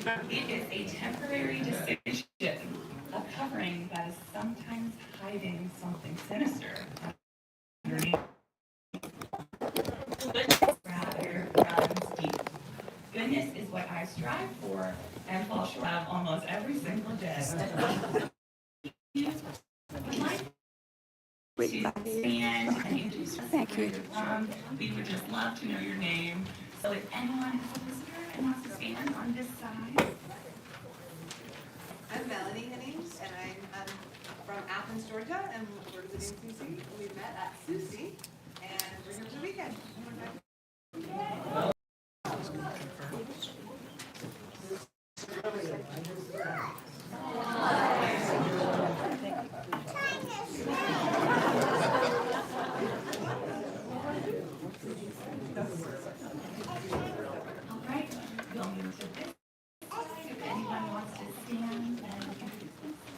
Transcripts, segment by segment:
It is a temporary decision, a covering that is sometimes hiding something sinister underneath. Goodness rather runs deep. Goodness is what I strive for and fall short of almost every single day. I'd like to stand and introduce yourself where you're from. We would just love to know your name. So if anyone is a visitor and wants to stand on this side. I'm Melanie Hennings, and I'm from Athens, Georgia, and we're visiting Susie. We met at Susie, and we're here for the weekend. All right, we'll move to this side if anyone wants to stand and introduce themselves.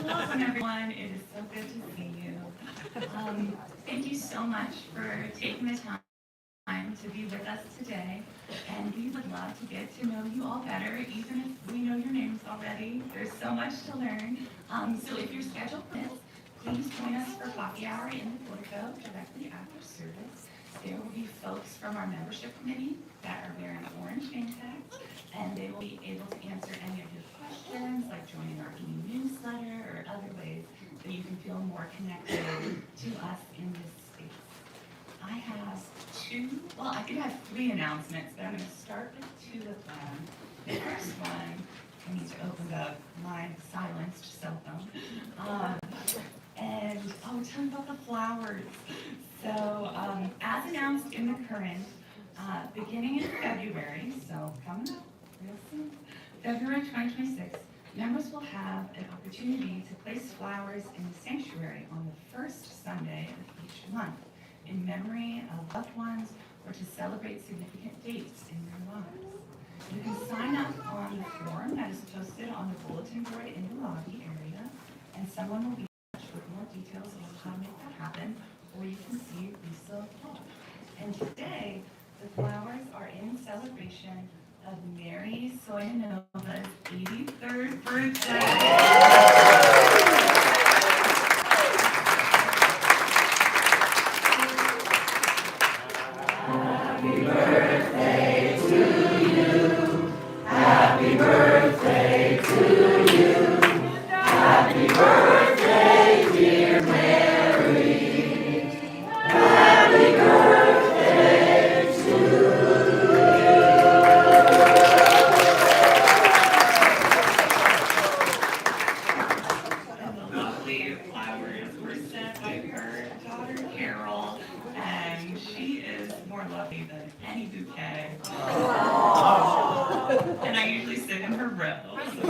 Welcome everyone, it is so good to see you. Thank you so much for taking the time to be with us today, and we would love to get to know you all better, even if we know your names already. There's so much to learn. So if your schedule permits, please join us for coffee hour in the portico directly after service. There will be folks from our membership committee that are wearing orange name tags, and they will be able to answer any of your questions, like joining our e-newsletter or other ways that you can feel more connected to us in this space. I have I could have three announcements, but I'm going to start with two of them. The first one, I need to open up my silenced cell phone. And I'll tell you about the flowers. So, as announced in the current, beginning in February, so coming up real soon, February 2026, members will have an opportunity to place flowers in the sanctuary on the first Sunday of each month, in memory of loved ones or to celebrate significant dates in their lives. You can sign up on the form that is posted on the bulletin board in the lobby area, and someone will be in touch with more details on how to make that happen, or you can see Lisa Hall. And today, the flowers are in celebration of Mary Soyanova's 83rd birthday. Flowers were sent by her daughter Carol, and she is more lovely than any bouquet. And I usually sit in her row. So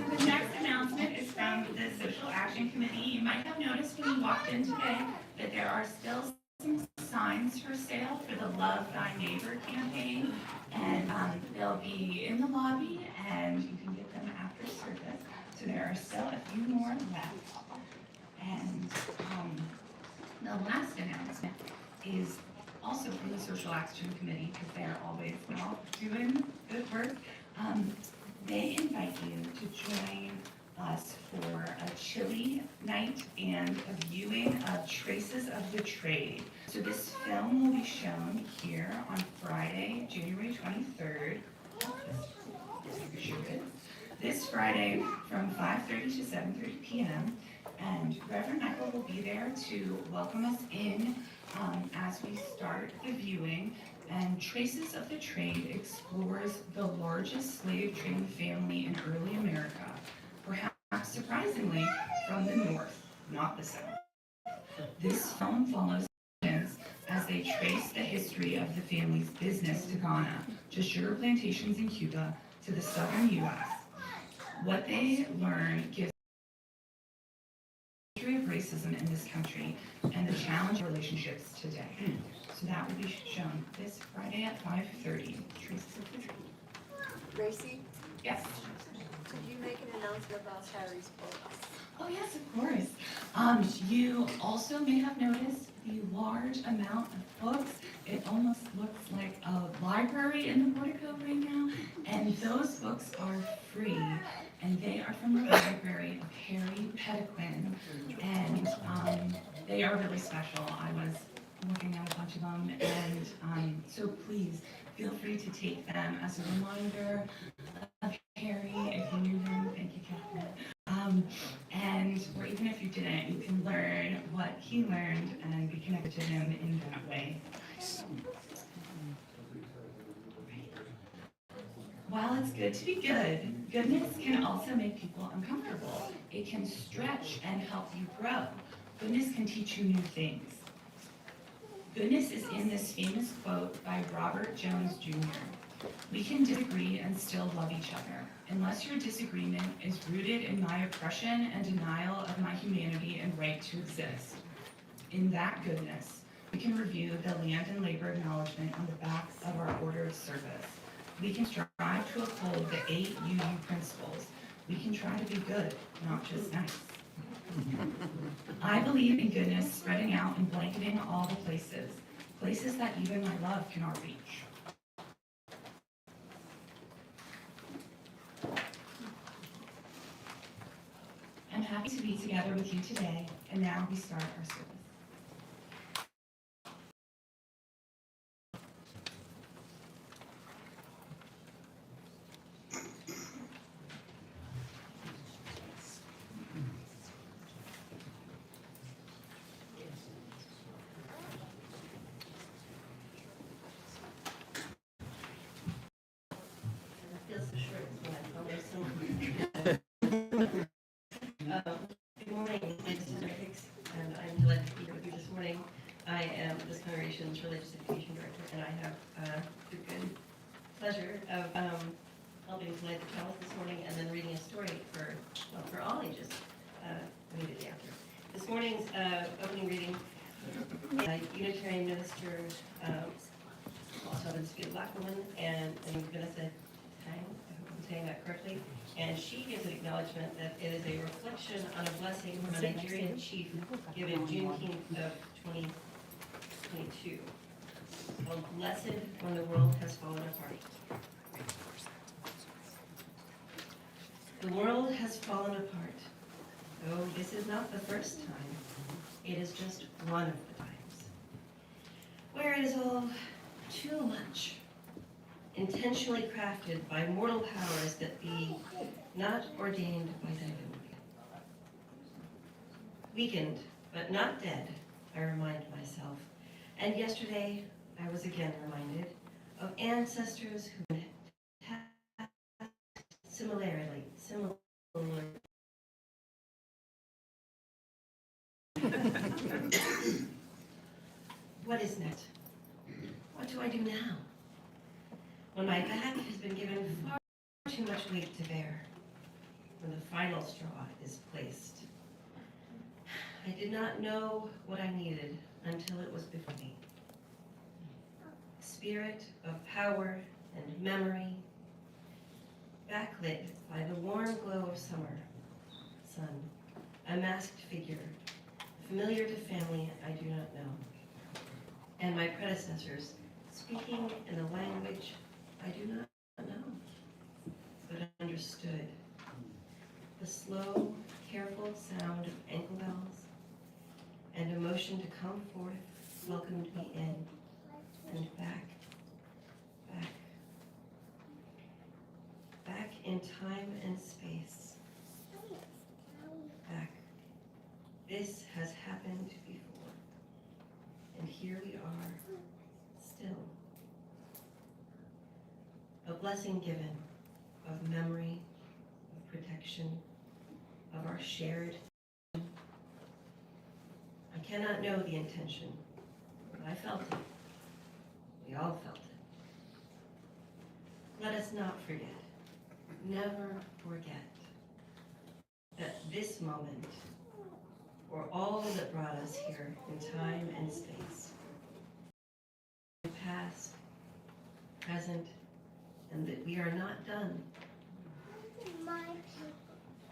the next announcement is from the Social Action Committee. You might have noticed when you walked in today that there are still some signs for sale for the Love Thy Neighbor campaign, and they'll be in the lobby, and you can get them after service. So there are still a few more left. And the last announcement is also from the Social Action Committee, because they're always doing good work. They invite you to join us for a chili night and a viewing of Traces of the Trade. So this film will be shown here on Friday, January 23rd. This Friday from 5:30 to 7:30 p.m. And Reverend Michael will be there to welcome us in as we start the viewing. And Traces of the Trade explores the largest slave trading family in early America, perhaps surprisingly from the North, not the South. This film follows as they trace the history of the family's business to Ghana, to sugar plantations in Cuba, to the southern U.S. What they learn gives the history of racism in this country and the challenging relationships today. So that will be shown this Friday at 5:30. Traces of the Trade. Gracie, Yes. could you make an announcement about Harry's book? Oh yes, of You also may have noticed the large amount of books. It almost looks like a library in the portico right now. And those books are free. And they are from the library of Harry Pedequin. And they are really special. I was looking at a bunch of them. And so please feel free to take them as a reminder of Harry if you knew him. Thank you, Catherine. Or even if you didn't, you can learn what he learned and be connected to him in that way. While it's good to be good, goodness can also make people uncomfortable. It can stretch and help you grow. Goodness can teach you new things. Goodness is in this famous quote by Robert Jones Jr. We can disagree and still love each other, unless your disagreement is rooted in my oppression and denial of my humanity and right to exist. In that goodness, we can review the land and labor acknowledgement on the back of our order of service. We can strive to uphold the 8 UU principles. We can try to be good, not just nice. I believe in goodness spreading out and blanketing all the places that even my love cannot reach. I'm happy to be together with you today, and now we start our service. Good morning, my name is Susan Hicks, and I'm delighted to be here with you this morning. I am this congregation's religious education director, and I have the good pleasure of helping to light the chalice this morning and then reading a story for all ages immediately after. This morning's opening reading, Unitarian minister, also happens to be a black woman, and Vanessa Tang, I hope I'm saying that correctly. And she gives an acknowledgement that it is a reflection on a blessing from a Nigerian chief given Juneteenth of 2022. Called Blessed When the World Has Fallen Apart. The world has fallen apart. Though this is not the first time, it is just one of the times. Where it is all too much, intentionally crafted by mortal powers that be not ordained by divinity. Weakened, but not dead, I remind myself. And yesterday, I was again reminded of ancestors who had similar. What is next? What do I do now? When my back has been given far too much weight to bear, when the final straw is placed. I did not know what I needed until it was before me. Spirit of power and memory, backlit by the warm glow of summer, sun, a masked figure, familiar to family I do not know, and my predecessors speaking in a language I do not know, but understood. The slow, careful sound of ankle bells and a motion to come forth welcomed me in and back, back in time and space. Back. This has happened before, and here we are, still. A blessing given of memory, of protection, of our shared. I cannot know the intention, but I felt it. We all felt it. Let us not forget, never forget, that this moment, or all that brought us here in time and space, past, present, and that we are not done.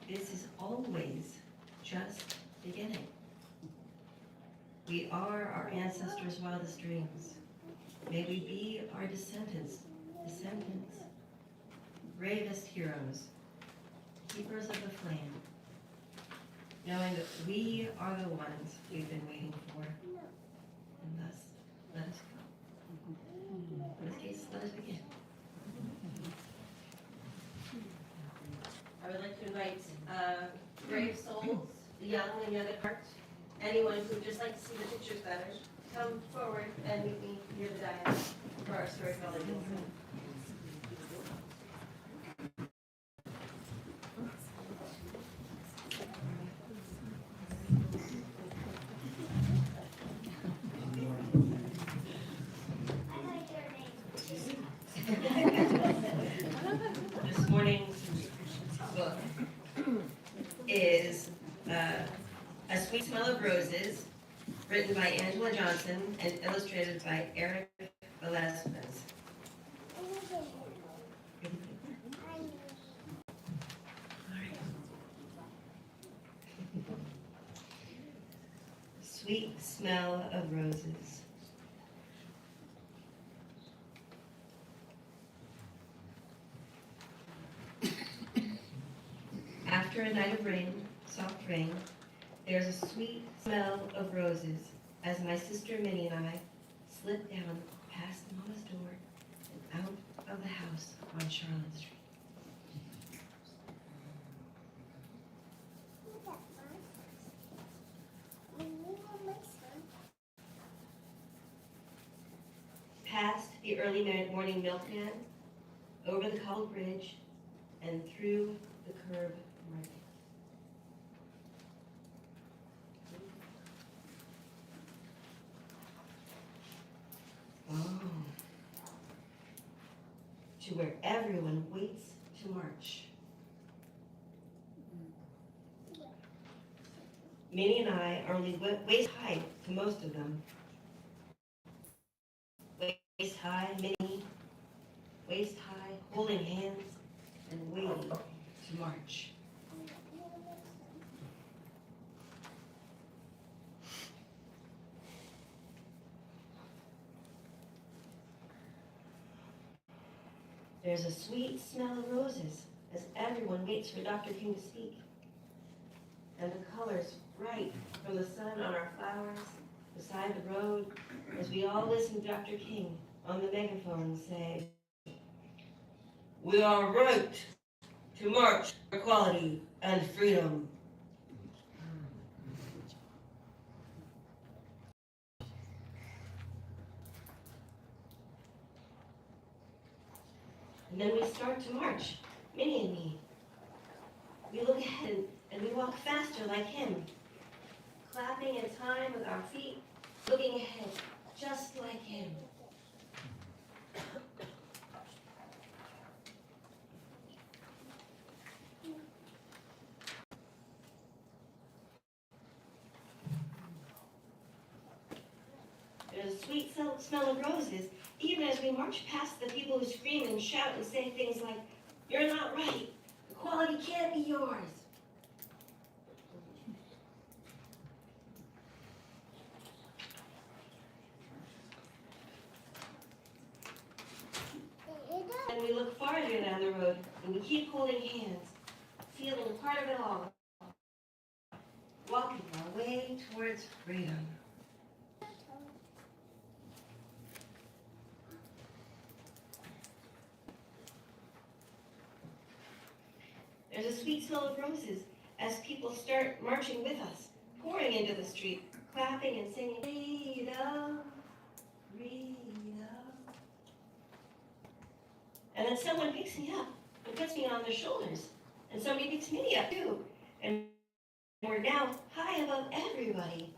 This is always just beginning. We are our ancestors' wildest dreams. May we be our descendants, bravest heroes, keepers of the flame, knowing that we are the ones we've been waiting for. And thus, let us go. In this case, let us begin. I would like to invite brave souls, the young and young at heart, anyone who would just like to see the pictures better, come forward and meet me near the dais for our storytelling. This morning's book is A Sweet Smell of Roses, written by Angela Johnson and illustrated by Eric Velazquez. Sweet Smell of Roses. After a night of rain, soft rain, there's a sweet smell of roses as my sister Minnie and I slip down past Mama's door and out of the house on Charlotte Street. Past the early morning milkman, over the cobbled bridge, and through the curb market. Oh. To where everyone waits to march. Minnie and I are only waist high to most of them. Waist high, Minnie, waist high, holding hands and waiting to march. There's a sweet smell of roses as everyone waits for Dr. King to speak. And the colors bright from the sun on our flowers beside the road as we all listen to Dr. King on the megaphone say, "We are right to march for equality and freedom." And then we start to march, Minnie and me. We look ahead and we walk faster like him, clapping in time with our feet, looking ahead just like him. There's a sweet smell of roses, even as we march past the people who scream and shout and say things like, "You're not right. Equality can't be yours." And we look farther down the road, and we keep holding hands, feeling part of it all, walking our way towards freedom. There's a sweet smell of roses as people start marching with us, pouring into the street, clapping and singing, "Freedom, freedom." And then someone picks me up and puts me on their shoulders, and somebody picks me up too, and we're now high above everybody.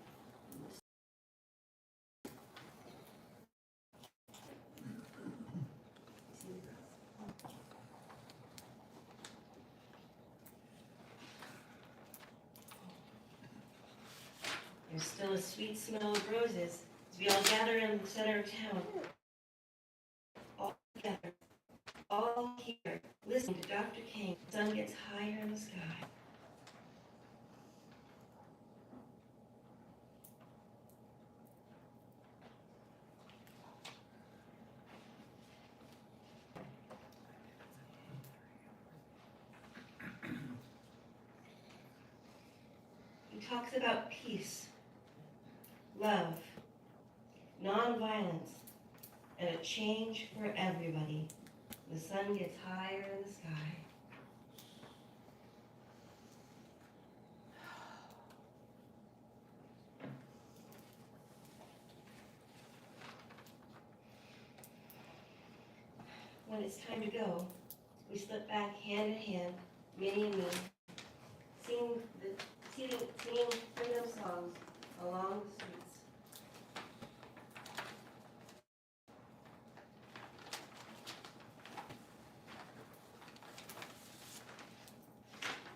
There's still a sweet smell of roses as we all gather in the center of town. All together, all here, listening to Dr. King. The sun gets higher in the sky. talks about peace, love, nonviolence, and a change for everybody. The sun gets higher in the sky. When it's time to go, we slip back hand in hand, Minnie and me,